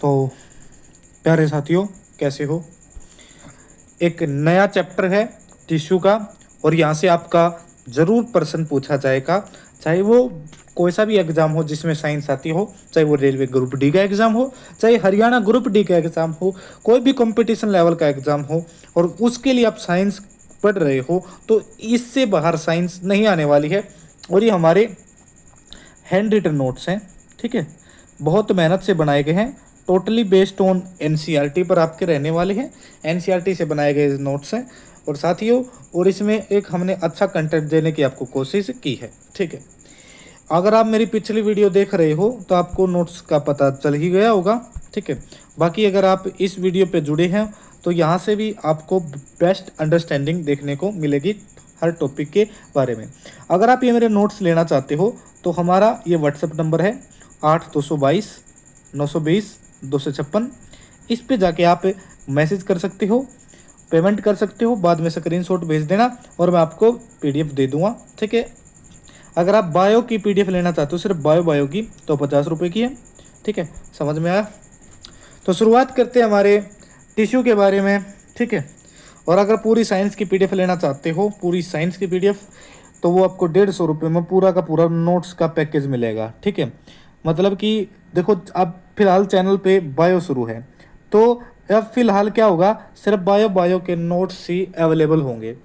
तो प्यारे साथियों, कैसे हो? एक नया चैप्टर है टिश्यू का, और यहाँ से आपका ज़रूर प्रश्न पूछा जाएगा, चाहे वो कोई सा भी एग्ज़ाम हो जिसमें साइंस आती हो, चाहे वो रेलवे ग्रुप डी का एग्ज़ाम हो, चाहे हरियाणा ग्रुप डी का एग्ज़ाम हो, कोई भी कंपटीशन लेवल का एग्ज़ाम हो, और उसके लिए आप साइंस पढ़ रहे हो, तो इससे बाहर साइंस नहीं आने वाली है। और ये हमारे हैंड रिटन नोट्स हैं, ठीक है, बहुत मेहनत से बनाए गए हैं, टोटली बेस्ड ऑन एनसीईआरटी पर आपके रहने वाले हैं। एनसीईआरटी से बनाए गए नोट्स हैं और साथियों, और इसमें एक हमने अच्छा कंटेंट देने की आपको कोशिश की है, ठीक है। अगर आप मेरी पिछली वीडियो देख रहे हो तो आपको नोट्स का पता चल ही गया होगा, ठीक है। बाकी अगर आप इस वीडियो पे जुड़े हैं तो यहाँ से भी आपको बेस्ट अंडरस्टैंडिंग देखने को मिलेगी हर टॉपिक के बारे में। अगर आप ये मेरे नोट्स लेना चाहते हो तो हमारा ये व्हाट्सएप नंबर है 8222 920 256। इस पे जाके आप मैसेज कर सकते हो, पेमेंट कर सकते हो, बाद में स्क्रीनशॉट भेज देना और मैं आपको पीडीएफ दे दूंगा, ठीक है। अगर आप बायो की पीडीएफ लेना चाहते हो, सिर्फ बायो की, तो 50 रुपये की है, ठीक है। समझ में आया? तो शुरुआत करते हैं हमारे टिश्यू के बारे में, ठीक है। और अगर पूरी साइंस की पीडीएफ लेना चाहते हो, पूरी साइंस की पीडीएफ, तो वो आपको 150 रुपये में पूरा का पूरा नोट्स का पैकेज मिलेगा, ठीक है। मतलब कि देखो, अब फिलहाल चैनल पे बायो शुरू है, तो अब फिलहाल क्या होगा, सिर्फ बायो के नोट्स ही अवेलेबल होंगे।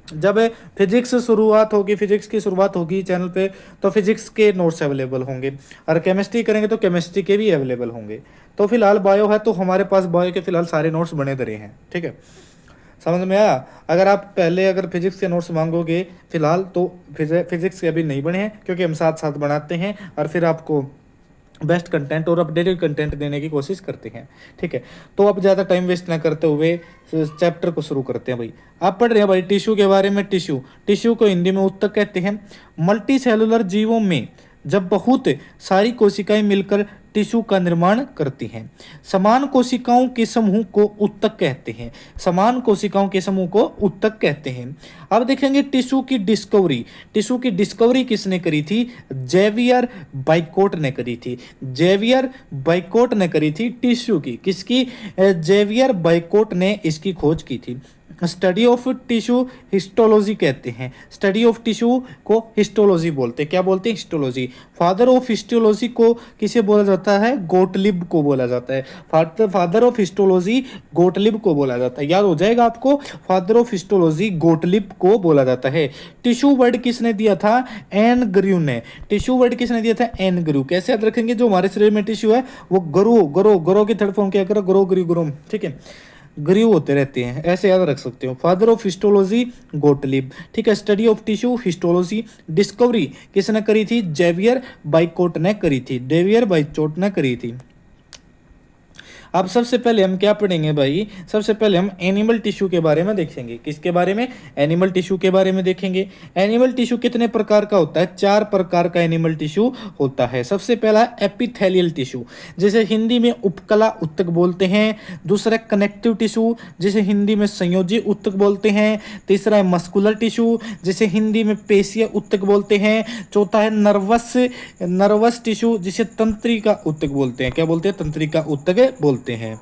जब फिजिक्स शुरुआत होगी, फिजिक्स की शुरुआत होगी चैनल पे, तो फिजिक्स के नोट्स अवेलेबल होंगे, और केमिस्ट्री करेंगे तो केमिस्ट्री के भी अवेलेबल होंगे। तो फिलहाल बायो है तो हमारे पास बायो के फिलहाल सारे नोट्स बने धरे हैं, ठीक है। समझ में आया? अगर फिजिक्स के नोट्स मांगोगे फिलहाल, तो फिजिक्स के अभी नहीं बने हैं, क्योंकि हम साथ साथ बनाते हैं और फिर आपको बेस्ट कंटेंट और अपडेटेड कंटेंट देने की कोशिश करते हैं, ठीक है। तो अब ज़्यादा टाइम वेस्ट ना करते हुए चैप्टर को शुरू करते हैं भाई। आप पढ़ रहे हैं भाई टिश्यू के बारे में। टिश्यू को हिंदी में उत्तक कहते हैं। मल्टी सेलुलर जीवों में जब बहुत सारी कोशिकाएं मिलकर टिश्यू का निर्माण करती हैं, समान कोशिकाओं के समूह को उत्तक कहते हैं। समान कोशिकाओं के समूह को उत्तक कहते हैं। अब देखेंगे टिश्यू की डिस्कवरी। टिश्यू की डिस्कवरी किसने करी थी? जेवियर बाइकोट ने करी थी। जेवियर बाइकोट ने करी थी टिश्यू की। किसकी? जेवियर बाइकोट ने इसकी खोज की थी। स्टडी ऑफ टिश्यू हिस्टोलॉजी कहते हैं। स्टडी ऑफ टिश्यू को हिस्टोलॉजी बोलते हैं। क्या बोलते हैं? हिस्टोलॉजी। फादर ऑफ हिस्टोलॉजी को किसे बोला जाता है? गोटलिब को बोला जाता है। फादर ऑफ हिस्टोलॉजी गोटलिब को बोला जाता है। याद हो जाएगा आपको, फादर ऑफ हिस्टोलॉजी गोटलिब को बोला जाता है। टिश्यू वर्ड किसने दिया था? एन ग्रू ने। टिश्यू वर्ड किसने दिया था? एन ग्रू। कैसे याद रखेंगे? जो हमारे शरीर में टिश्यू है वो ग्रो की थर्ड फॉर्म क्या करो? ग्रो, ठीक है, ग्रीव होते रहते हैं, ऐसे याद रख सकते हो। फादर ऑफ हिस्टोलॉजी गोटलिब, ठीक है। Study of tissue histology. Discovery किसने करी थी? जेवियर बाइकोट ने करी थी। जेवियर बाइकोट ने करी थी। अब सबसे पहले हम क्या पढ़ेंगे भाई? सबसे पहले हम एनिमल टिश्यू के बारे में देखेंगे। किसके बारे में? एनिमल टिश्यू के बारे में देखेंगे। एनिमल टिश्यू कितने प्रकार का होता है? 4 प्रकार का एनिमल टिश्यू होता है। सबसे पहला एपिथेलियल टिश्यू, जिसे हिंदी में उपकला उत्तक बोलते हैं। दूसरा कनेक्टिव टिश्यू, जिसे हिंदी में संयोजी उत्तक बोलते हैं। तीसरा है मस्कुलर टिश्यू, जिसे हिंदी में पेशीय उत्तक बोलते हैं। चौथा है नर्वस टिश्यू, जिसे तंत्रिका उत्तक बोलते हैं। क्या बोलते हैं? तंत्रिका उत्तक बोलते हैं,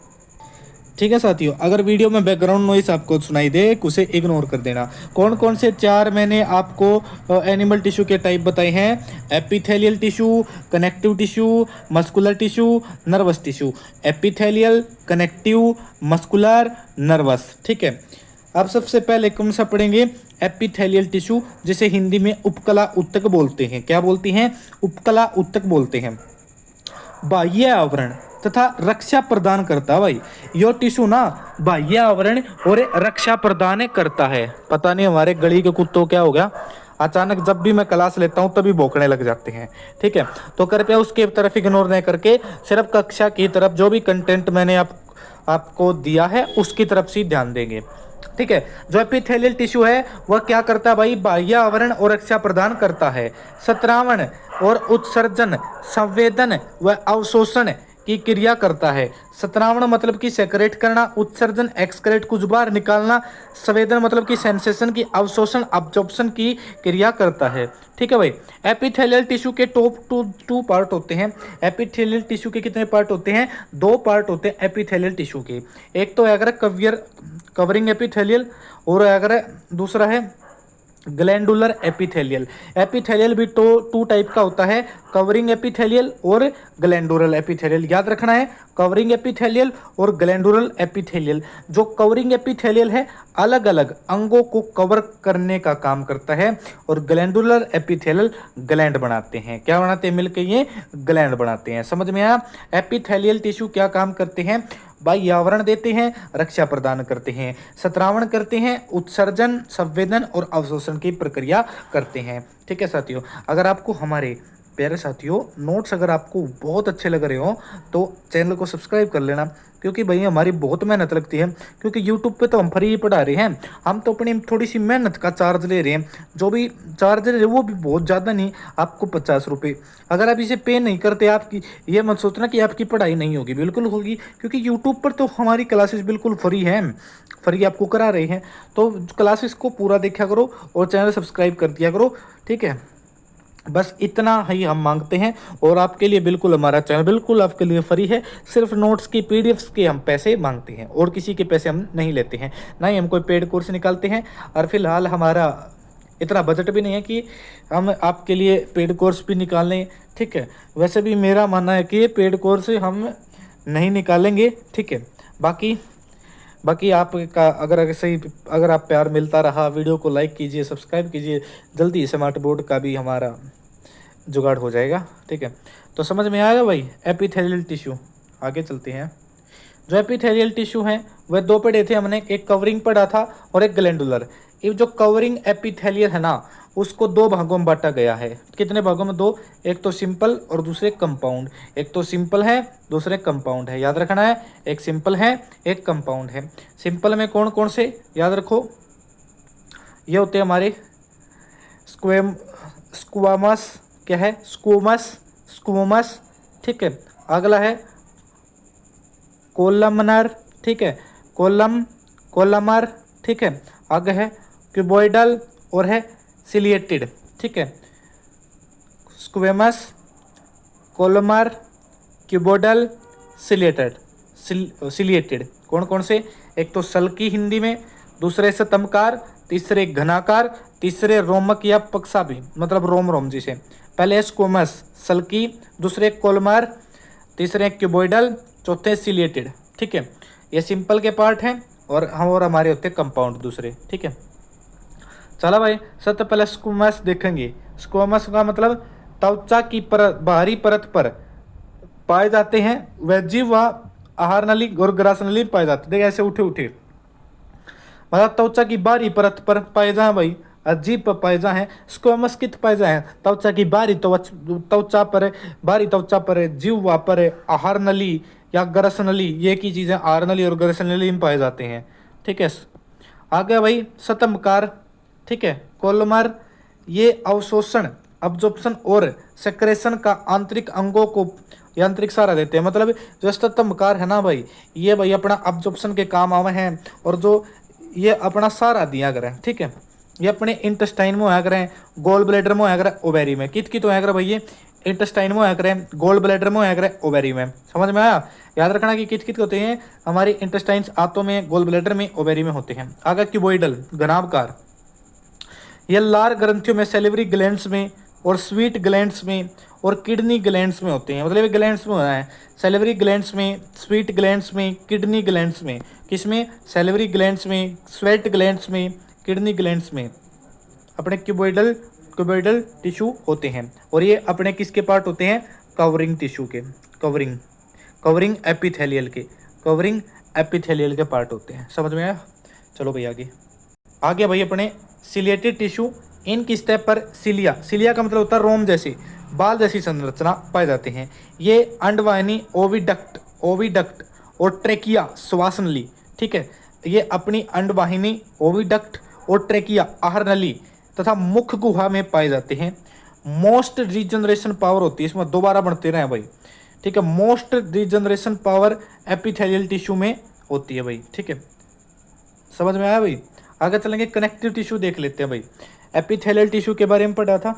ठीक है साथियों। अगर वीडियो में बैकग्राउंड नॉइस आपको सुनाई दे, उसे इग्नोर कर देना। कौन कौन से 4 मैंने आपको एनिमल टिश्यू के टाइप बताए हैं? Epithelial tissue, connective tissue, muscular tissue, nervous tissue. Epithelial, connective, muscular, nervous, ठीक है। अब सबसे पहले कौन सा पढ़ेंगे? एपिथेलियल टिश्यू, जिसे हिंदी में उपकला उत्तक बोलते हैं। क्या बोलते हैं? उपकला उत्तक बोलते हैं। बाह्य आवरण तथा रक्षा प्रदान करता है भाई। यो टिश्यू ना बाह्य आवरण और रक्षा प्रदान करता है। पता नहीं हमारे गली के कुत्तों क्या हो गया, अचानक जब भी मैं क्लास लेता हूं तभी भौंकने लग जाते हैं, ठीक है। तो कृपया उसके तरफ इग्नोर नहीं करके सिर्फ कक्षा की तरफ जो भी कंटेंट मैंने आपको दिया है उसकी तरफ से ध्यान देंगे, ठीक है। जो एपिथेलियल टिश्यू है वह क्या करता है भाई? बाह्य आवरण और रक्षा प्रदान करता है। सत्रावण और उत्सर्जन, संवेदन व अवशोषण की क्रिया करता है। सतनावण मतलब कि सेक्रेट करना, उत्सर्जन एक्सक्रेट कुछ बाहर निकालना, संवेदन मतलब कि सेंसेशन की अवशोषण अब्जॉर्प्शन की क्रिया करता है। ठीक है भाई। एपिथेलियल टिश्यू के टॉप टू पार्ट होते हैं। एपिथेलियल टिश्यू के कितने पार्ट होते हैं? 2 पार्ट होते हैं एपिथेलियल टिश्यू के। एक तो अगर कवरिंग एपिथेलियल, और अगर दूसरा है ग्लैंडुलर एपिथेलियल। एपिथेलियल भी टू टाइप का होता है, कवरिंग एपिथेलियल और ग्लैंडुलर एपिथेलियल। याद रखना है, कवरिंग एपिथेलियल और ग्लैंडुलर एपिथेलियल। जो कवरिंग एपिथेलियल है अलग अलग अंगों को कवर करने का काम करता है, और ग्लैंडुलर एपिथेलियल ग्लैंड बनाते हैं। क्या बनाते हैं मिलकर? ये ग्लैंड बनाते हैं। समझ में आया? एपिथेलियल टिश्यू क्या काम करते हैं? बाह्य आवरण देते हैं, रक्षा प्रदान करते हैं, सतरावण करते हैं, उत्सर्जन, संवेदन और अवशोषण की प्रक्रिया करते हैं। ठीक है साथियों, अगर आपको हमारे प्यारे साथियों नोट्स अगर आपको बहुत अच्छे लग रहे हो तो चैनल को सब्सक्राइब कर लेना, क्योंकि भाई हमारी बहुत मेहनत लगती है। क्योंकि यूट्यूब पे तो हम फ्री ही पढ़ा रहे हैं, हम तो अपनी थोड़ी सी मेहनत का चार्ज ले रहे हैं। जो भी चार्ज ले रहे हैं वो भी बहुत ज़्यादा नहीं, आपको 50 रुपये। अगर आप इसे पे नहीं करते, आपकी ये मत सोचना कि आपकी पढ़ाई नहीं होगी, बिल्कुल होगी। क्योंकि यूट्यूब पर तो हमारी क्लासेस बिल्कुल फ्री हैं, फ्री आपको करा रहे हैं। तो क्लासेस को पूरा देखा करो और चैनल सब्सक्राइब कर दिया करो। ठीक है, बस इतना ही हम मांगते हैं। और आपके लिए बिल्कुल हमारा चैनल बिल्कुल आपके लिए फ्री है। सिर्फ नोट्स की पीडीएफ्स के हम पैसे मांगते हैं, और किसी के पैसे हम नहीं लेते हैं, ना ही हम कोई पेड कोर्स निकालते हैं। और फिलहाल हमारा इतना बजट भी नहीं है कि हम आपके लिए पेड कोर्स भी निकाल लें। ठीक है, वैसे भी मेरा मानना है कि पेड कोर्स हम नहीं निकालेंगे। ठीक है, बाकी आपका अगर आप प्यार मिलता रहा, वीडियो को लाइक कीजिए, सब्सक्राइब कीजिए, जल्दी स्मार्ट बोर्ड का भी हमारा जुगाड़ हो जाएगा। ठीक है, तो समझ में आएगा भाई एपिथेलियल टिश्यू। आगे चलते हैं। जो एपिथेलियल टिश्यू हैं वह 2 पढ़े थे हमने, एक कवरिंग पढ़ा था और एक ग्लैंडुलर। ये जो कवरिंग एपिथेलियल है ना, उसको 2 भागों में बांटा गया है। कितने भागों में? 2। एक तो सिंपल और दूसरे कंपाउंड। एक तो सिंपल है, दूसरे कंपाउंड है। याद रखना है, एक सिंपल है, एक कंपाउंड है। सिंपल में कौन कौन से याद रखो? ये होते हैं हमारे स्क्वामस। क्या है? स्क्वोमस। ठीक है, अगला है कोलमनर। ठीक है, कोलमर। ठीक है, आगे है क्यूबॉइडल और है सिलिएटेड। ठीक है, स्क्वेमस, कोलमर, क्यूबॉइडल, सिलिएटेड। कौन कौन से? एक तो सल्की हिंदी में, दूसरे स्तंभकार, तीसरे घनाकार, तीसरे रोमक या पक्षाभी मतलब रोम जिसे। पहले स्क्वेमस सल्की, दूसरे कोलमर, तीसरे क्यूबॉइडल, चौथे सिलिएटेड। ठीक है, ये सिंपल के पार्ट हैं, और हमारे होते हैं कंपाउंड दूसरे। ठीक है, चला भाई, सबसे पहले स्क्वेमस देखेंगे। स्क्वेमस का मतलब त्वचा की परत, बाहरी परत पर पाए जाते हैं। वह जीव व आहार नली और ग्रास नली पाए जाते हैं। देखिए ऐसे उठे मतलब त्वचा की बाहरी परत पर पाए जाए भाई, अजीब पायजा है। स्क्वेमस कित पायजा है? त्वचा की बाहरी त्वचा पर, बाहरी त्वचा पर, जीवा पर, आहार नली या ग्रस नली, ये की चीजें आहार नली और ग्रस नली में पाए जाते हैं। ठीक है, आगे भाई स्तंभकार। ठीक है, कोलमर, ये अवशोषण अब्जॉर्प्शन और सेक्रेशन का आंतरिक अंगों को यांत्रिक सहारा देते हैं। मतलब जो स्तंभकार है ना भाई, ये भाई अपना अब्जॉर्प्शन के काम आवे हैं, और जो ये अपना सहारा दिया करें। ठीक है, ये अपने इंटेस्टाइन में होया करें, गोल ब्लैडर में होया करें, ओवेरी में। कित होया करें भाई? ये इंटेस्टाइन में होया करें, गोल ब्लैडर में होया करें, ओवेरी में। समझ में आया? याद रखना कि कित होते हैं हमारे इंटेस्टाइन्स, आंतों में, गोल ब्लैडर में, ओवेरी में होते हैं। आगे क्यूबॉइडल घनाभकार, ये लार ग्रंथियों में, सेलिवरी ग्लैंड्स में और स्वीट ग्लैंड्स में और किडनी ग्लैंड्स में होते हैं। मतलब ये ग्लैंड्स में होना है, सेलिवरी ग्लैंड्स में, स्वीट ग्लैंड्स में, किडनी ग्लैंड्स में। किसमें? सेलिवरी ग्लैंड्स में, स्वेट ग्लैंड्स में, किडनी ग्लैंड्स में अपने क्यूबॉइडल टिश्यू होते हैं। और ये अपने किसके पार्ट होते हैं? कवरिंग टिश्यू के, कवरिंग एपिथेलियल के पार्ट होते हैं। समझ में आया? चलो भाई आगे भाई अपने सिलिएटेड टिश्यू। इनकी स्टेप पर सिलिया का मतलब होता है रोम जैसी, बाल जैसी संरचना पाए जाते हैं। ये अंडवाहिनी, ओविडक्ट और ट्रेकिया, श्वास नली। ठीक है, ये अपनी अंडवाहिनी, ओविडक्ट और ट्रेकिया, आहार नली तथा मुख गुहा में पाए जाते हैं। मोस्ट रीजनरेशन पावर होती है इसमें, दोबारा बढ़ते रहे भाई। ठीक है। Most regeneration power epithelial tissue में होती है भाई, ठीक है। समझ में आया भाई। आगे चलेंगे, कनेक्टिव टिश्यू देख लेते हैं भाई। एपिथेलियल टिश्यू के बारे में पढ़ा था,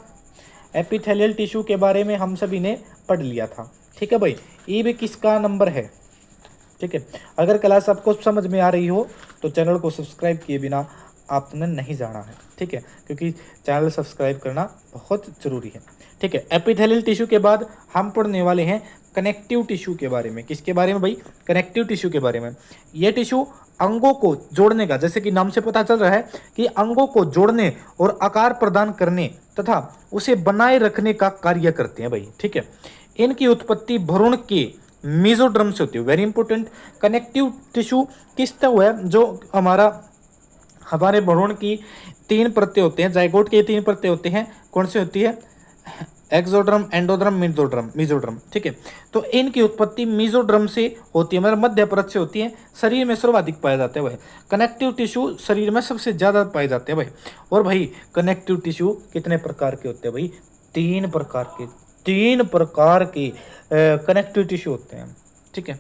एपिथेलियल टिश्यू के बारे में हम सभी ने पढ़ लिया था, ठीक है भाई। ये भी किसका नंबर है, ठीक है। अगर क्लास आपको समझ में आ रही हो तो चैनल को सब्सक्राइब किए बिना आपने नहीं जाना है, ठीक है, क्योंकि चैनल सब्सक्राइब करना बहुत जरूरी है, ठीक है। एपिथेलियल टिश्यू के बाद हम पढ़ने वाले हैं कनेक्टिव टिश्यू के बारे में। किसके बारे में भाई, कनेक्टिव टिश्यू के बारे में। ये टिश्यू अंगों को जोड़ने का, जैसे कि नाम से पता चल रहा है कि अंगों को जोड़ने और आकार प्रदान करने तथा उसे बनाए रखने का कार्य करते हैं भाई, ठीक है। इनकी उत्पत्ति भ्रूण के मेसोडर्म से होती है। वेरी इंपॉर्टेंट, कनेक्टिव टिश्यू किस तरह है, जो हमारे भ्रूण की 3 परतें होते हैं, जाइगोट के 3 परतें होते हैं, कौन सी होती है, एक्सोड्रम, एंडोड्रम, मेसोड्रम, ठीक है। तो इनकी उत्पत्ति मेसोड्रम से होती है, मतलब मध्य परत से होती है। शरीर में सर्वाधिक पाए जाते हैं भाई कनेक्टिव टिश्यू, शरीर में सबसे ज्यादा पाए जाते हैं भाई। और भाई कनेक्टिव टिश्यू कितने प्रकार के होते हैं भाई, 3 प्रकार के कनेक्टिव टिश्यू होते हैं, ठीक है।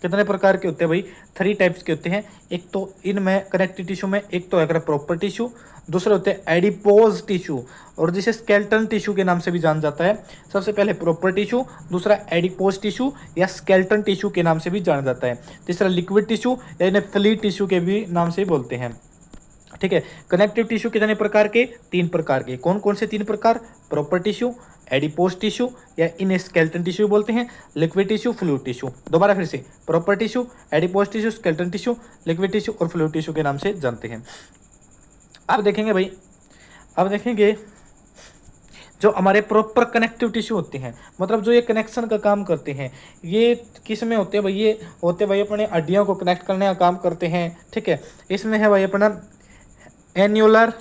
कितने प्रकार के होते हैं भाई, 3 टाइप्स के होते हैं। एक तो इनमें कनेक्टिव टिश्यू में एक तो है प्रॉपर टिश्यू, दूसरे होते हैं एडिपोज टिश्यू, और जिसे स्केल्टन टिश्यू के नाम से भी जाना जाता है। सबसे पहले प्रॉपर टिश्यू, दूसरा एडिपोज टिश्यू या स्केल्टन टिश्यू के नाम से भी जाना जाता है, तीसरा लिक्विड टिश्यू या इन्हें फ्लूइड टिश्यू के भी नाम से बोलते हैं, ठीक है। कनेक्टिव टिश्यू कितने प्रकार के, 3 प्रकार के। कौन कौन से 3 प्रकार, प्रॉपर टिश्यू, एडिपोज टिश्यू या इन्हें स्केल्टन टिश्यू बोलते हैं, लिक्विड टिश्यू, फ्लूइड टिश्यू। दोबारा फिर से, proper tissue, adipose tissue, skeleton tissue, liquid tissue और फ्लूइड टिश्यू के नाम से जानते हैं। अब देखेंगे भाई, अब देखेंगे जो हमारे प्रॉपर कनेक्टिव टिश्यू होते हैं, मतलब जो ये कनेक्शन का काम करते हैं, ये किस में होते हैं भाई, ये होते भाई अपने हड्डियों को कनेक्ट करने का काम करते हैं, ठीक है। इसमें है भाई अपना annular,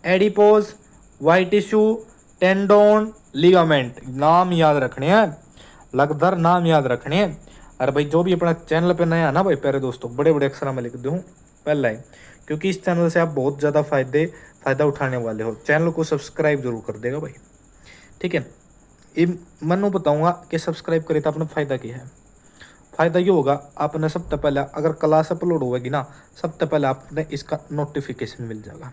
adipose, white tissue, tendon, ligament. नाम याद रखने हैं, लगभग नाम याद रखने हैं। अरे भाई जो भी अपना चैनल पे नया है ना भाई, प्यारे दोस्तों, बड़े बड़े अक्षर में लिख दूँ पहला है, क्योंकि इस चैनल से आप बहुत ज़्यादा फ़ायदा उठाने वाले हो। चैनल को सब्सक्राइब जरूर कर देगा भाई, ठीक है। ये मनु बताऊँगा कि सब्सक्राइब करे तो आपने फ़ायदा किया है। फ़ायदा ये होगा, आपने सबसे पहले अगर क्लास अपलोड होगी ना, सबसे पहले आपने इसका नोटिफिकेशन मिल जाएगा,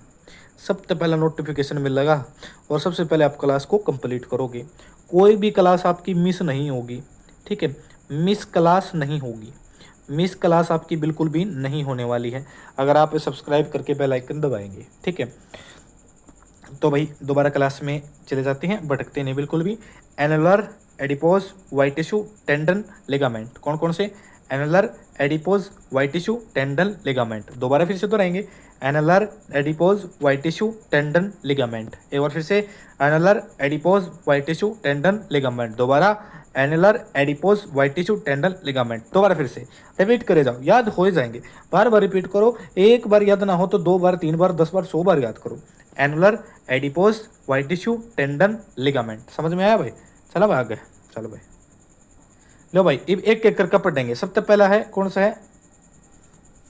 सबसे पहला नोटिफिकेशन मिलेगा और सबसे पहले आप क्लास को कंप्लीट करोगे। कोई भी क्लास आपकी मिस नहीं होगी, ठीक है। मिस क्लास नहीं होगी, मिस क्लास आपकी बिल्कुल भी नहीं होने वाली है अगर आप सब्सक्राइब करके बेल आइकन दबाएंगे, ठीक है। तो भाई दोबारा क्लास में चले जाते हैं, भटकते नहीं बिल्कुल भी। Annular, adipose, white tissue, tendon, ligament. कौन कौन से, annular, adipose, white tissue, tendon, ligament. दोबारा फिर से दोहराएंगे, annular, adipose, white tissue, tendon, ligament. एक बार फिर से, annular, adipose, white tissue, tendon, ligament. दोबारा annular, adipose, white tissue, tendon, ligament. दोबारा फिर से रिपीट करे जाओ, याद हो जाएंगे। बार बार रिपीट करो, एक बार याद ना हो तो 2 बार, 3 बार, 10 बार, 100 बार याद करो। Annular, adipose, white tissue, tendon, ligament. समझ में आया भाई, चलो भाई आगे, चलो भाई लो भाई एक एक करके पढ़ेंगे। सबसे पहला है कौन सा है,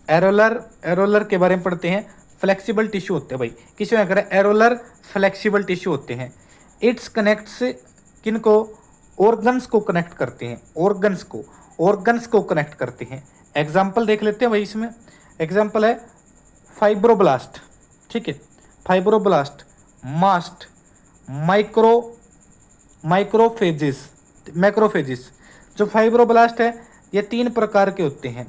एरोलर। एरोलर के बारे में पढ़ते हैं। फ्लेक्सिबल टिश्यू होते हैं भाई, किसी में करें एरोलर फ्लेक्सिबल टिश्यू होते हैं। इट्स कनेक्ट्स किनको, ऑर्गन्स को कनेक्ट करते हैं, ऑर्गन्स को कनेक्ट करते हैं। एग्जाम्पल देख लेते हैं भाई, इसमें एग्जाम्पल है फाइब्रोब्लास्ट, ठीक है, फाइब्रोब्लास्ट, मास्ट, मैक्रोफेजिस। जो फाइब्रोब्लास्ट है ये 3 प्रकार के होते हैं,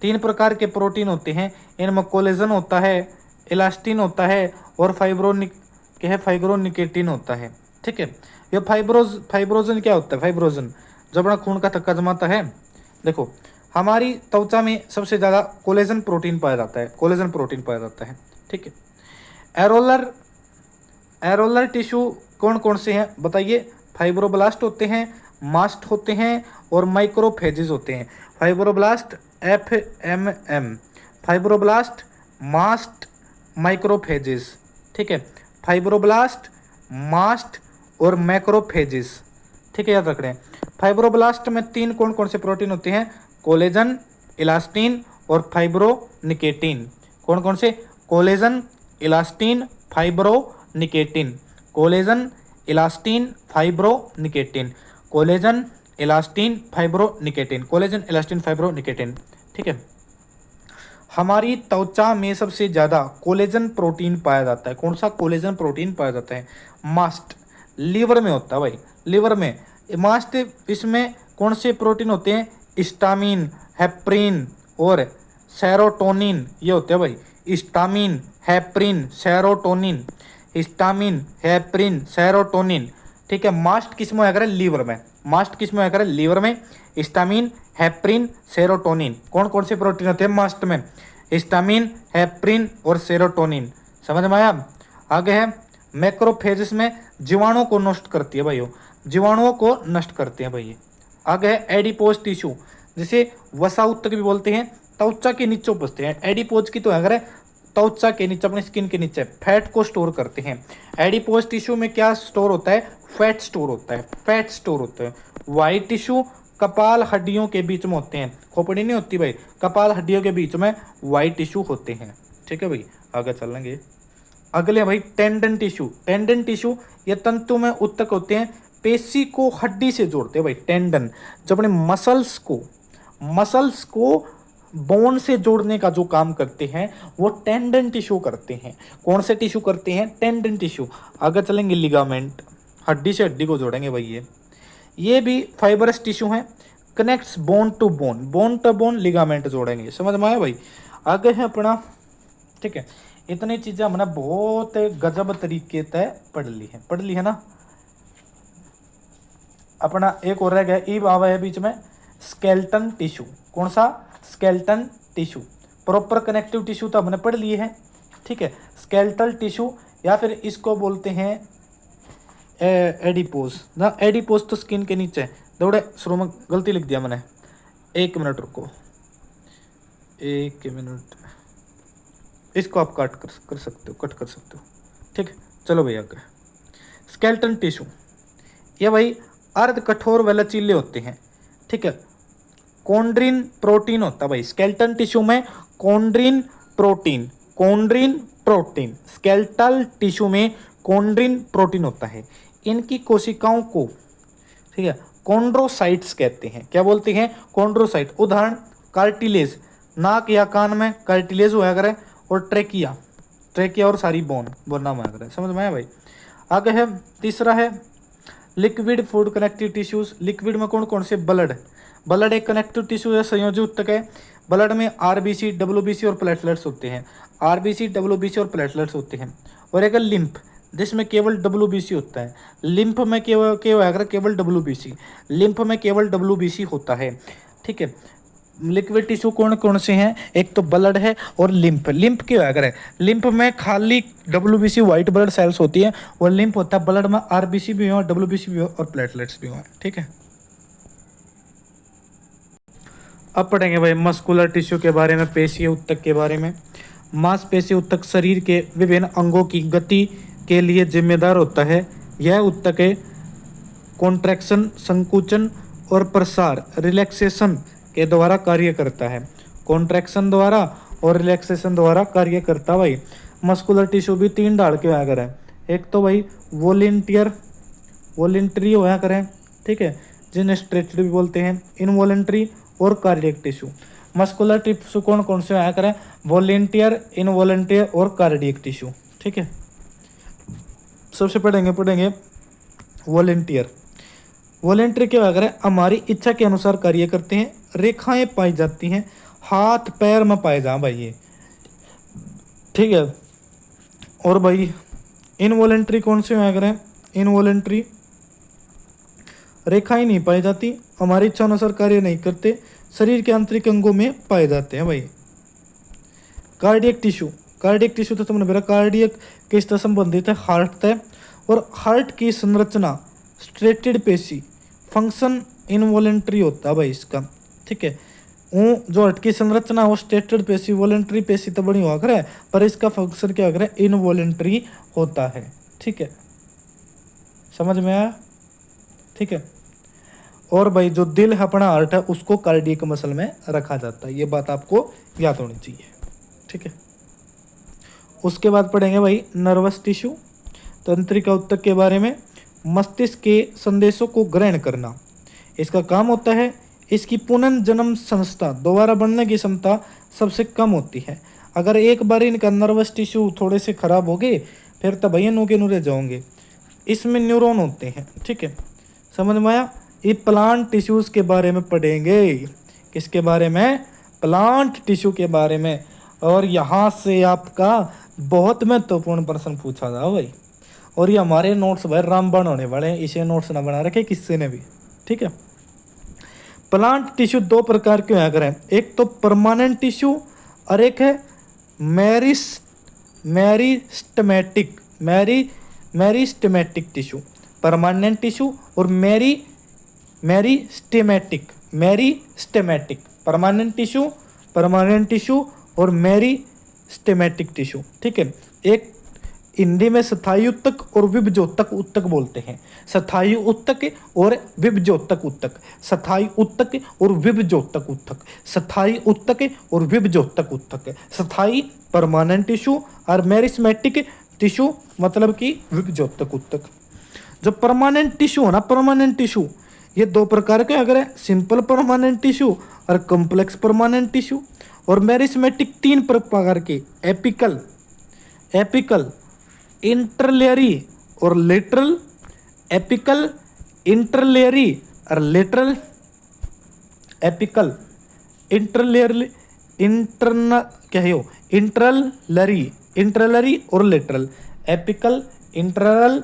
3 प्रकार के प्रोटीन होते हैं। इनमें कोलेजन होता है, इलास्टिन होता है और फाइब्रोनिकेटिन होता है, ठीक है। ये फाइब्रोजन क्या होता है, फाइब्रोजन जब अपना खून का थक्का जमाता है, देखो हमारी त्वचा में सबसे ज़्यादा कोलेजन प्रोटीन पाया जाता है, ठीक है। एरोलर टिश्यू कौन कौन से हैं बताइए, फाइब्रोब्लास्ट होते हैं, मास्ट होते हैं और माइक्रोफेजिस होते हैं। फाइब्रोब्लास्ट, FMM, फाइब्रोब्लास्ट, मास्ट, माइक्रोफेजिस, ठीक है। फाइब्रोब्लास्ट, मास्ट और मैक्रोफेजिस, ठीक है, याद रख रहे हैं। फाइब्रोब्लास्ट में 3 कौन कौन से प्रोटीन होते हैं, कोलेजन, इलास्टिन और फाइब्रोनिकेटिन। कौन कौन से, collagen, elastin, fibronectin. Collagen, elastin, fibronectin. Collagen, elastin fibronectin, collagen elastin fibronectin. ठीक है, हमारी त्वचा में सबसे ज़्यादा कोलेजन प्रोटीन पाया जाता है। कौन सा कोलेजन प्रोटीन पाया जाता है? मास्ट, लीवर में होता है भाई, लीवर में मास्ट। इसमें कौन से प्रोटीन होते हैं? हिस्टामिन, हेप्रिन और सेरोटोनिन, ये होते हैं भाई। Histamine, heparin, serotonin, histamine, heparin, serotonin. ठीक है, मास्ट किस में होया करे? लीवर में। मास्ट किस में होया करे? लीवर में। Histamine, heparin, serotonin. कौन कौन से प्रोटीन होते हैं मास्ट में? हिस्टामिन, हेप्रिन और सेरोटोनिन। समझ में आया? आगे है मैक्रोफेजेस में जीवाणुओं को नष्ट करती है भाई, जीवाणुओं को नष्ट करते हैं भाई। आगे है एडिपोज टिश्यू, जिसे वसा ऊतक भी बोलते हैं, त्वचा के नीचे उपस्थित है। एडिपोज की तो अगर त्वचा के नीचे, अपनी स्किन के नीचे फैट को स्टोर करते हैं। एडिपोज टिश्यू में क्या स्टोर होता है? फैट स्टोर होता है, फैट स्टोर होता है। वाइट टिश्यू कपाल हड्डियों के बीच में होते हैं, खोपड़ी नहीं होती भाई, कपाल हड्डियों के बीच में वाइट टिश्यू होते हैं। ठीक है भाई, आगे चलेंगे। अगले भाई टेंडन टिश्यू। टेंडन टिश्यू ये तंतु में उत्तक होते हैं, पेशी को हड्डी से जोड़ते हैं भाई। टेंडन जो अपने मसल्स को बोन से जोड़ने का जो काम करते हैं वो टेंडन टिश्यू करते हैं। कौन से टिश्यू करते हैं? Tendon tissue. आगे चलेंगे लिगामेंट, हड्डी से हड्डी को जोड़ेंगे भाई। ये भी फाइबरस टिश्यू है, connects bone to bone, bone to bone ligament जोड़ेंगे। समझ में आया भाई? आगे है अपना, ठीक है, इतनी चीजें हमने बहुत गजब तरीके से पढ़ ली है ना। अपना एक और रह गया, ईब आवा है बीच में, स्केल्टन टिश्यू। कौन सा? Skeleton tissue. Proper connective tissue तो हमने पढ़ लिए हैं। ठीक है, स्केल्टल टिश्यू या फिर इसको बोलते हैं एडिपोज ना। एडिपोज तो स्किन के नीचे दौड़े, शुरू में गलती लिख दिया मैंने, 1 मिनट रुको, 1 मिनट। इसको आप कट कर सकते हो। ठीक है, चलो भैया आगे। स्केल्टन टिश्यू ये भाई अर्ध कठोर व लचीले होते हैं। ठीक है, कॉन्ड्रिन प्रोटीन होता है भाई स्केल्टन टिश्यू में। कॉन्ड्रिन प्रोटीन स्केल्टल टिश्यू में कॉन्ड्रिन प्रोटीन होता है। इनकी कोशिकाओं को, ठीक है, कॉन्ड्रोसाइट्स कहते हैं। क्या बोलते हैं? कॉन्ड्रोसाइट। उदाहरण कार्टिलेज, नाक या कान में कार्टिलेज होया करे, और ट्रेकिया और सारी बोन नाम होया करे। समझ में आया भाई? आगे है तीसरा है liquid food connective tissues. Liquid में कौन कौन से? ब्लड एक कनेक्टिव टिश्यू है, संयोजी ऊतक है। ब्लड में आरबीसी, डब्ल्यूबीसी और प्लेटलेट्स होते हैं। आरबीसी, डब्ल्यूबीसी और प्लेटलेट्स होते हैं। और एक लिम्फ, जिसमें केवल डब्ल्यूबीसी होता है। लिम्फ में केवल डब्ल्यूबीसी, लिम्फ में केवल डब्ल्यूबीसी होता है। ठीक है, लिक्विड टिश्यू कौन कौन से हैं? एक तो ब्लड है और लिम्फ। लिम्फ क्या होया करे? लिम्फ में खाली डब्ल्यूबीसी व्हाइट ब्लड सेल्स होती है, और लिम्फ होता है ब्लड में आरबीसी भी हो, डब्ल्यूबीसी भी हो और प्लेटलेट्स भी हो। ठीक है, अब पढ़ेंगे भाई मस्कुलर टिश्यू के बारे में, पेशीय ऊतक के बारे में। मांसपेशीय ऊतक शरीर के विभिन्न अंगों की गति के लिए जिम्मेदार होता है। यह ऊतक कॉन्ट्रैक्शन, संकुचन और प्रसार, रिलैक्सेशन के द्वारा कार्य करता है। कॉन्ट्रैक्शन द्वारा और रिलैक्सेशन द्वारा कार्य करता है भाई। मस्कुलर टिश्यू भी 3 ढाल के होया करें। एक तो भाई वॉलेंट्री होया करें, ठीक है, जिन्हें स्ट्रेच्ड भी बोलते हैं, इनवॉलेंट्री और कार्डियक टिश्यू। मस्कुलर टिश्यू कौन कौन से होया करें? वॉलेंटियर, इनवॉलेंटियर और कार्डियक टिश्यू। ठीक है, सबसे पढ़ेंगे वॉलेंटियर। वॉलेंटियर क्या होया करें? हमारी इच्छा के अनुसार कार्य करते हैं। रेखाएं पाई जाती हैं, हाथ पैर में पाए जा भाई ये। ठीक है, और भाई इनवॉलेंट्री कौन से होया करें? इनवॉलेंट्री रेखाएं नहीं पाई जाती, हमारी इच्छा अनुसार कार्य नहीं करते, शरीर के आंतरिक अंगों में पाए जाते हैं भाई। कार्डियक टिश्यू तो तुमने मेरा कार्डियक किससे संबंधित है? हार्ट तय। और हार्ट की संरचना स्ट्रेटेड पेशी, फंक्शन इनवॉलेंट्री होता है भाई इसका। ठीक है, वो जो हार्ट की संरचना हो स्ट्रेटेड पेशी, वॉलेंट्री पेशी तो बड़ी हुआ करे, पर इसका फंक्शन क्या करे? इनवॉलेंट्री होता है। ठीक है, समझ में आया? ठीक है, और भाई जो दिल है, अपना हार्ट है, उसको कार्डियक मसल में रखा जाता है। ये बात आपको याद होनी चाहिए। ठीक है, उसके बाद पढ़ेंगे भाई नर्वस टिश्यू, तंत्रिका ऊतक के बारे में। मस्तिष्क के संदेशों को ग्रहण करना, इसका काम होता है, इसकी पुनर्जन्म संस्था, दोबारा बनने की क्षमता सबसे कम होती है। अगर एक बार इनका नर्वस टिश्यू थोड़े से खराब हो गए फिर तो भैया नू के नू रह जाओगे। इसमें न्यूरॉन होते हैं, ठीक है, समझ में आया। ये प्लांट टिश्यूज के बारे में पढ़ेंगे। किसके बारे में? प्लांट टिश्यू के बारे में। और यहाँ से आपका बहुत महत्वपूर्ण प्रश्न पूछा था भाई, और ये हमारे नोट्स भाई रामबाण होने वाले हैं, इसे नोट्स ना बना रखे किसी ने भी, ठीक है। प्लांट टिश्यू दो प्रकार के होया करें, एक तो परमानेंट टिश्यू और एक है मेरिस्टेमेटिक टिश्यू। परमानेंट टिश्यू और मेरिस्टेमेटिक, परमानेंट टिश्यू और मेरिस्टेमेटिक टिश्यू, ठीक है। एक हिंदी में स्थायी उत्तक और विभजोतक उत्तक बोलते हैं। स्थायी उत्तक और विभजोतक उत्तक, स्थायी उत्तक और विभजोतक उत्तक, स्थायी उत्तक और विभजोतक उत्तक, स्थायी परमानेंट टिश्यू और मेरिस्टेमेटिक टिश्यू मतलब कि विभजोतक उत्तक। जो परमानेंट टिश्यू है ना, परमानेंट टिश्यू ये दो प्रकार के अगर है, सिंपल परमानेंट टिश्यू और कॉम्प्लेक्स परमानेंट टिश्यू। और मेरिस्टेमेटिक तीन प्रकार के, एपिकल, इंटरलेयरी और लेटरल, एपिकल, इंटरलेयरी और लेटरल, एपिकल, इंटरलेयरी, इंटरलरी और lateral, apical, intercalary,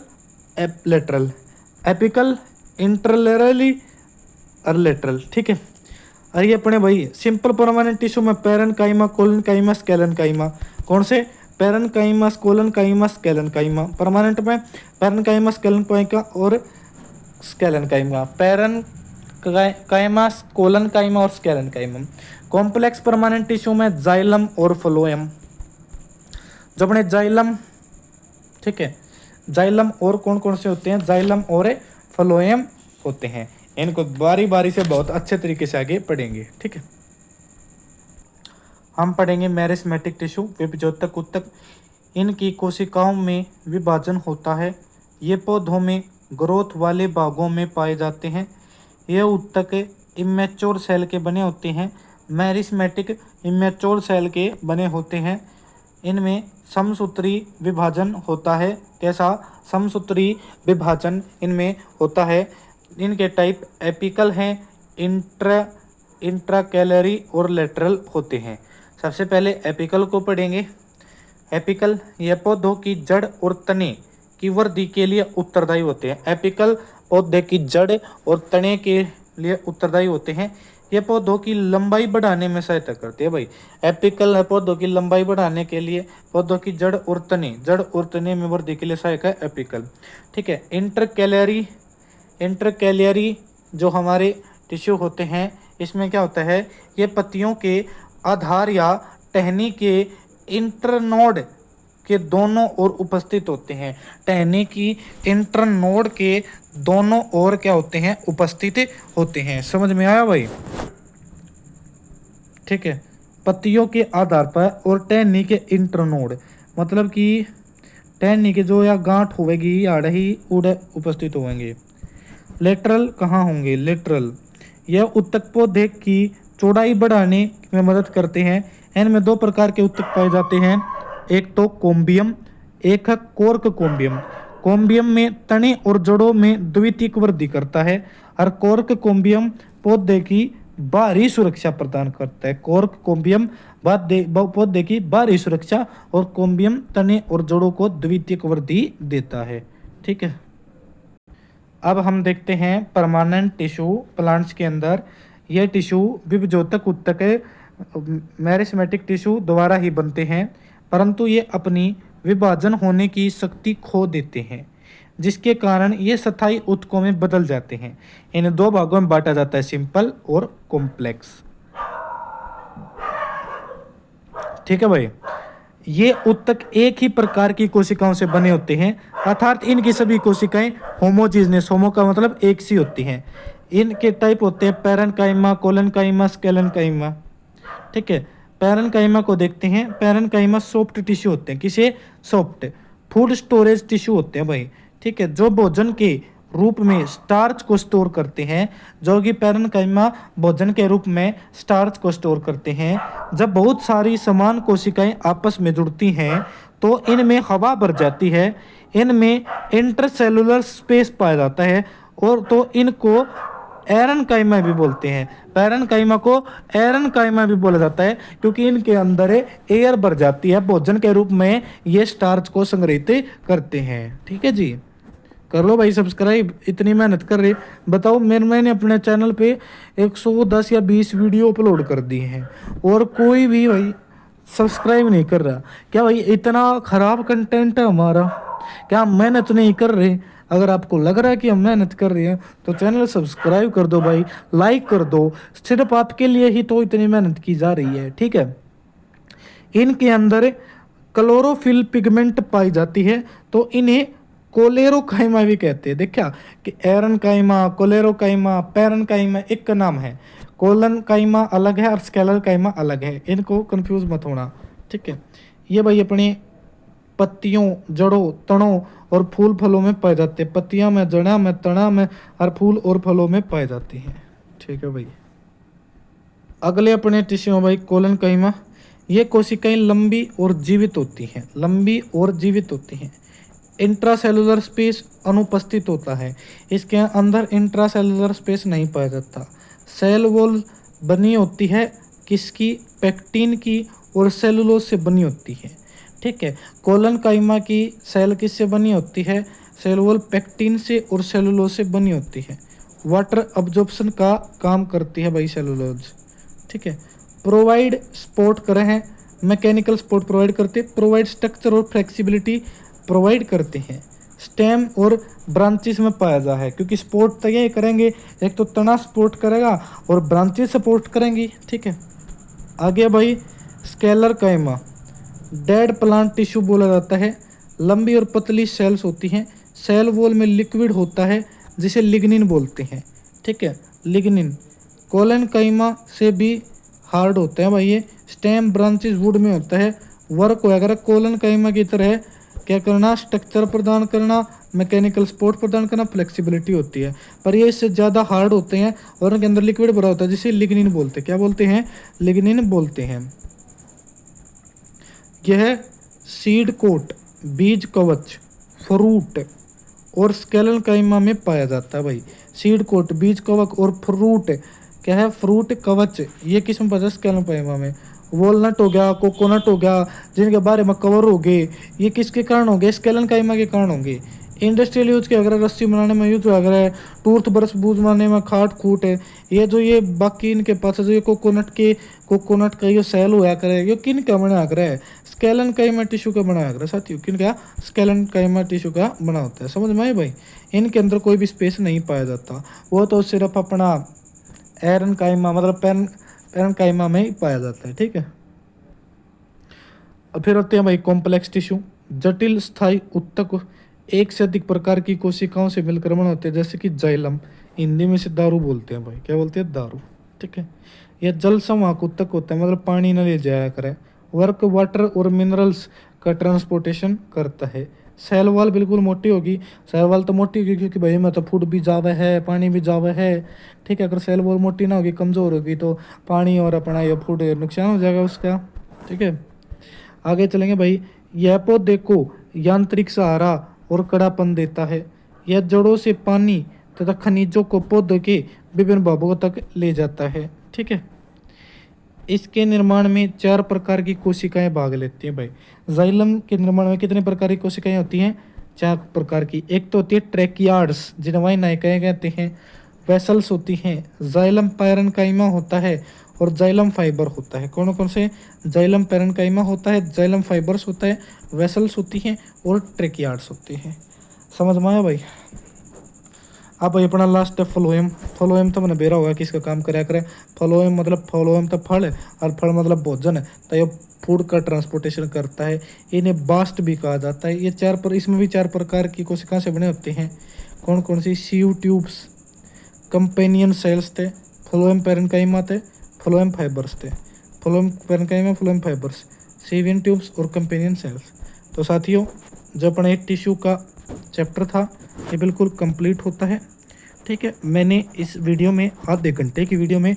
lateral, apical, intercalary और लेटरल, ठीक है। और ये अपने भाई सिंपल परमानेंट टिश्यू में पैरेन्काइमा, कोलेनकाइमा, स्केलेनकाइमा, कौन से? Parenchyma, collenchyma, sclerenchyma. परमानेंट में पैरेन्काइमा, स्केलेनकाइमा और स्केलेनकाइमा, पैरेन्काइमा, कोलेनकाइमा और स्केलेनकाइमा। कॉम्प्लेक्स परमानेंट टिश्यू में जाइलम और फ्लोएम। जब अपने जाइलम, ठीक है, जाइलम और कौन कौन से होते हैं? जाइलम और फ्लोएम होते हैं। इनको बारी बारी से बहुत अच्छे तरीके से आगे पढ़ेंगे, ठीक है। हम पढ़ेंगे मेरिस्टेमेटिक टिश्यू, विभजोतक उत्तक। इनकी कोशिकाओं में विभाजन होता है। ये पौधों में ग्रोथ वाले भागों में पाए जाते हैं। ये उत्तक इमेच्योर सेल के बने होते हैं। मेरिस्टेमेटिक इमेच्योर सेल के बने होते हैं। इनमें समसूत्री विभाजन होता है। कैसा? समसूत्री विभाजन इनमें होता है। इनके टाइप एपिकल हैं, इंट्राकैलरी और लेटरल होते हैं। सबसे पहले एपिकल को पढ़ेंगे। एपिकल यह पौधों की जड़ और तने की वृद्धि के लिए उत्तरदायी होते हैं। एपिकल पौधे की जड़ और तने के लिए उत्तरदायी होते हैं। ये पौधों की लंबाई बढ़ाने में सहायता करते हैं भाई। एपिकल है पौधों की लंबाई बढ़ाने के लिए, पौधों की जड़ और तने में वृद्धि के लिए सहायक है एपिकल, ठीक है। इंटरकैलियरी जो हमारे टिश्यू होते हैं, इसमें क्या होता है? ये पत्तियों के आधार या टहनी के इंटरनोड के दोनों ओर उपस्थित होते हैं। टहनी की इंटरनोड के दोनों ओर क्या होते हैं? उपस्थित होते हैं। समझ में आया भाई? ठीक है, पत्तियों के आधार पर और टहनी के इंटरनोड मतलब कि टहनी के जो या गांठ होगी आड़ ही उड़े उपस्थित होंगे। लेटरल कहाँ होंगे? लेटरल यह उत्तक पौधे की चौड़ाई बढ़ाने में मदद करते हैं। इनमें दो प्रकार के उत्तक पाए जाते हैं, एक तो कोम्बियम, एक है कॉर्क कोम्बियम। कोम्बियम में तने और जड़ों में द्वितीयक वृद्धि करता है और कॉर्क कोम्बियम पौधे की बाहरी सुरक्षा प्रदान करता है। कॉर्क कोम्बियम पौधे की बाहरी सुरक्षा और कोम्बियम तने और जड़ों को द्वितीयक वृद्धि देता है, ठीक है। अब हम देखते हैं परमानेंट टिश्यू प्लांट्स के अंदर। यह टिश्यू विभजोतक उत्तक मेरिस्टेमेटिक टिश्यू द्वारा ही बनते हैं, परंतु ये अपनी विभाजन होने की शक्ति खो देते हैं, जिसके कारण ये स्थायी उत्तकों में बदल जाते हैं। इन्हें दो भागों में बांटा जाता है, सिंपल और कॉम्प्लेक्स, ठीक है भाई। ये उत्तक एक ही प्रकार की कोशिकाओं से बने होते हैं, अर्थात इनकी सभी कोशिकाएं होमोजीनियस, होमो का मतलब एक सी होती हैं। इनके टाइप होते हैं पैरेन्काइमा, कोलेनकाइमा, स्केलेनकाइमा, ठीक है। पैरेन्काइमा को देखते हैं। पैरेन्काइमा सॉफ्ट टिश्यू होते हैं। किसे? सॉफ्ट फूड स्टोरेज टिश्यू होते हैं भाई, ठीक है, जो भोजन के रूप में स्टार्च को स्टोर करते हैं, जो कि पैरेन्काइमा भोजन के रूप में स्टार्च को स्टोर करते हैं। जब बहुत सारी समान कोशिकाएं आपस में जुड़ती हैं तो इनमें हवा भर जाती है, इनमें इंटरसेलुलर स्पेस पाया जाता है, और तो इनको एरनकाइमा भी बोलते हैं। पैरेन्काइमा को एरनकाइमा भी बोला जाता है क्योंकि इनके अंदर एयर भर जाती है, भोजन के रूप में ये स्टार्च को संग्रहित करते हैं। ठीक है जी, कर लो भाई सब्सक्राइब, इतनी मेहनत कर रहे। बताओ, मैंने अपने चैनल पे 110 या 20 वीडियो अपलोड कर दिए हैं और कोई भी भाई सब्सक्राइब नहीं कर रहा। क्या भाई इतना खराब कंटेंट है हमारा? क्या हम मेहनत नहीं कर रहे? अगर आपको लग रहा है कि हम मेहनत कर रहे हैं तो चैनल सब्सक्राइब कर दो भाई, लाइक कर दो। सिर्फ आपके लिए ही तो इतनी मेहनत की जा रही है। ठीक है, इनके अंदर क्लोरोफिल पिगमेंट पाई जाती है तो इन्हें कोलेरोकाइमा भी कहते हैं। देखा कि एरनकाइमा, कोलेरोकाइमा, पैरेन्काइमा एक का नाम है। कोलनकाइमा अलग है और स्केलरकाइमा अलग है, इनको कंफ्यूज मत होना। ठीक है, ये भाई अपने पत्तियों, जड़ों, तनों और फूल फलों में पाए जाते हैं। पत्तियां में, जड़ा में, तना में और फूल और फलों में पाए जाती हैं। ठीक है भाई, अगले अपने टिश्यू भाई कोलनकाइमा। ये कोशिकाएं लंबी और जीवित होती हैं, लंबी और जीवित होती हैं। इंट्रासेलुलर स्पेस अनुपस्थित होता है, इसके अंदर इंट्रासेलुलर स्पेस नहीं पाया जाता। सेल वॉल बनी होती है किसकी? पेक्टिन की और सेलुलोज से बनी होती है। ठीक है, कोलनकाइमा की सेल किससे बनी होती है? सेल वॉल पेक्टिन से और सेलुलोज से बनी होती है। वाटर अब्जॉर्प्शन का काम करती है भाई सेलुलोज। ठीक है, प्रोवाइड सपोर्ट करे हैं, मैकेनिकल सपोर्ट प्रोवाइड करते, प्रोवाइड स्ट्रक्चर और फ्लेक्सिबिलिटी प्रोवाइड करते हैं। स्टेम और ब्रांचेस में पाया जा है, क्योंकि सपोर्ट तो ये करेंगे, एक तो तना सपोर्ट करेगा और ब्रांचेस सपोर्ट करेंगी। ठीक है, आगे भाई स्केलरकाइमा। डेड प्लांट टिश्यू बोला जाता है। लंबी और पतली सेल्स होती हैं। सेल वॉल में लिक्विड होता है जिसे लिग्निन बोलते हैं। ठीक है, लिग्निन। कोलनकाइमा से भी हार्ड होते हैं भाई ये। स्टेम ब्रांचेस वुड में होता है। वर्क वगैरह कोलनकाइमा की तरह क्या करना? स्ट्रक्चर प्रदान करना, मैकेनिकल सपोर्ट प्रदान करना, फ्लेक्सिबिलिटी होती है, पर ये इससे ज़्यादा हार्ड होते हैं और उनके अंदर लिक्विड भरा होता है जिसे लिग्निन बोलते हैं। क्या बोलते हैं? लिग्निन बोलते हैं। यह सीड कोट, बीज कवच, फ्रूट और स्केलनकाइमा में पाया जाता है भाई। सीड कोट, बीज कवच और फ्रूट क्या है? फ्रूट कवच, ये किस में पाया जाता है? स्केलनकाइमा में। वॉलनट हो गया, कोकोनट हो गया, जिनके बारे में कवर हो गए, ये किसके कारण होंगे? स्केलनकाइमा के कारण होंगे। इंडस्ट्रियल यूज के अगर रस्सी बनाने में यूज हुआ है, टूथ ब्रश बूज बनाने में, खाट खूट है, ये जो ये बाकी इनके पास जो ये कोकोनट का ये सेल हुआ करे, ये किन का बना कर है? स्केलनकाइमा टिश्यू का बनाया कर साथियों। किन का? स्केलनकाइमा टिश्यू का बना होता है। समझ में आए भाई? इनके अंदर कोई भी स्पेस नहीं पाया जाता, वो तो सिर्फ अपना एरनकाइमा मतलब पैरेन्काइमा में ही पाया जाता है। ठीक है, अब फिर होते हैं भाई कॉम्प्लेक्स टिश्यू। जटिल स्थायी उत्तक एक से अधिक प्रकार की कोशिकाओं से मिलकर बने होते हैं, जैसे कि जाइलम, हिंदी में से दारू बोलते हैं भाई। क्या बोलते हैं? दारू। ठीक है, यह जल संवाहक उत्तक होता है, मतलब पानी न ले जाया करे। वर्क वाटर और मिनरल्स का ट्रांसपोर्टेशन करता है। सेल वॉल बिल्कुल मोटी होगी। सेल वॉल तो मोटी होगी क्योंकि भाई में तो फूड भी जावे है, पानी भी जावे है। ठीक है, अगर सेल वॉल मोटी ना होगी, कमज़ोर होगी, तो पानी और अपना ये फूड नुकसान हो जाएगा उसका। ठीक है, आगे चलेंगे भाई। यह पौधे को यांत्रिक सहारा और कड़ापन देता है। यह जड़ों से पानी तथा खनिजों को पौधों के विभिन्न भागों तक ले जाता है। ठीक है, इसके निर्माण में 4 प्रकार की कोशिकाएं भाग लेती हैं भाई। जाइलम के निर्माण में कितने प्रकार की कोशिकाएं होती हैं? 4 प्रकार की। एक तो होती है ट्रैकियार्ड्स, जिन्हें वाई नायिकाएं कहते हैं। वेसल्स होती हैं। जाइलम पैरेन्काइमा होता है और जाइलम फाइबर होता है। कौन कौन से? जाइलम पैरेन्काइमा होता है, जाइलम फाइबर्स होता है, वेसल्स होती हैं और ट्रैकियार्ड्स होते हैं। समझ में आया भाई? अब भाई अपना लास्ट है फ्लोएम। फ्लोएम तो मैंने बेरा होगा कि इसका काम कराया करे। फ्लोएम मतलब फ्लोएम तो फल है और फल मतलब भोजन है, तो ये फूड का ट्रांसपोर्टेशन करता है। इन्हें बास्ट भी कहा जाता है। ये इसमें भी 4 प्रकार की कोशिकाओं से बने होते हैं। कौन कौन सी? सीव ट्यूब्स, कंपेनियन सेल्स थे, फ्लोएम पैरेन्काइमा थे, फ्लोएम फाइबर्स थे। Phloem parenchyma, phloem fibres, sieve tubes और कंपेनियन सेल्स। तो साथियों, जो अपने टिश्यू का चैप्टर था ये बिल्कुल कंप्लीट होता है। ठीक है, मैंने इस वीडियो में आधे घंटे की वीडियो में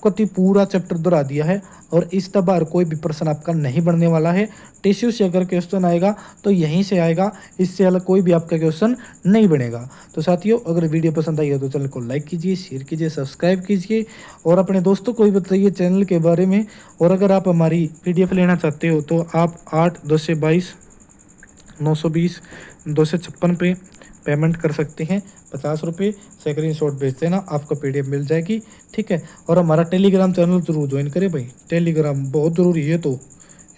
कति पूरा चैप्टर दोहरा दिया है और इस बार कोई भी प्रश्न आपका नहीं बनने वाला है। टिश्यू से अगर क्वेश्चन आएगा तो यहीं से आएगा, इससे अलग कोई भी आपका क्वेश्चन नहीं बनेगा। तो साथियों, अगर वीडियो पसंद आई हो तो चैनल को लाइक कीजिए, शेयर कीजिए, सब्सक्राइब कीजिए और अपने दोस्तों को भी बताइए चैनल के बारे में। और अगर आप हमारी PDF लेना चाहते हो तो आप 8/10/22 920 256 पे पेमेंट कर सकते हैं, 50 रुपये। स्क्रीनशॉट भेज देना, आपको PDF मिल जाएगी। ठीक है, और हमारा टेलीग्राम चैनल जरूर ज्वाइन करें भाई, टेलीग्राम बहुत ज़रूरी है।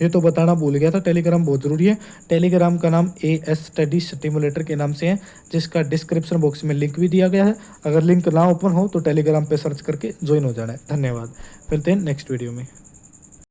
ये तो बताना भूल गया था, टेलीग्राम बहुत ज़रूरी है। टेलीग्राम का नाम AS स्टडी स्टिमुलेटर के नाम से है, जिसका डिस्क्रिप्शन बॉक्स में लिंक भी दिया गया है। अगर लिंक ना ओपन हो तो टेलीग्राम पे सर्च करके ज्वाइन हो जाना है। धन्यवाद, मिलते हैं नेक्स्ट वीडियो में।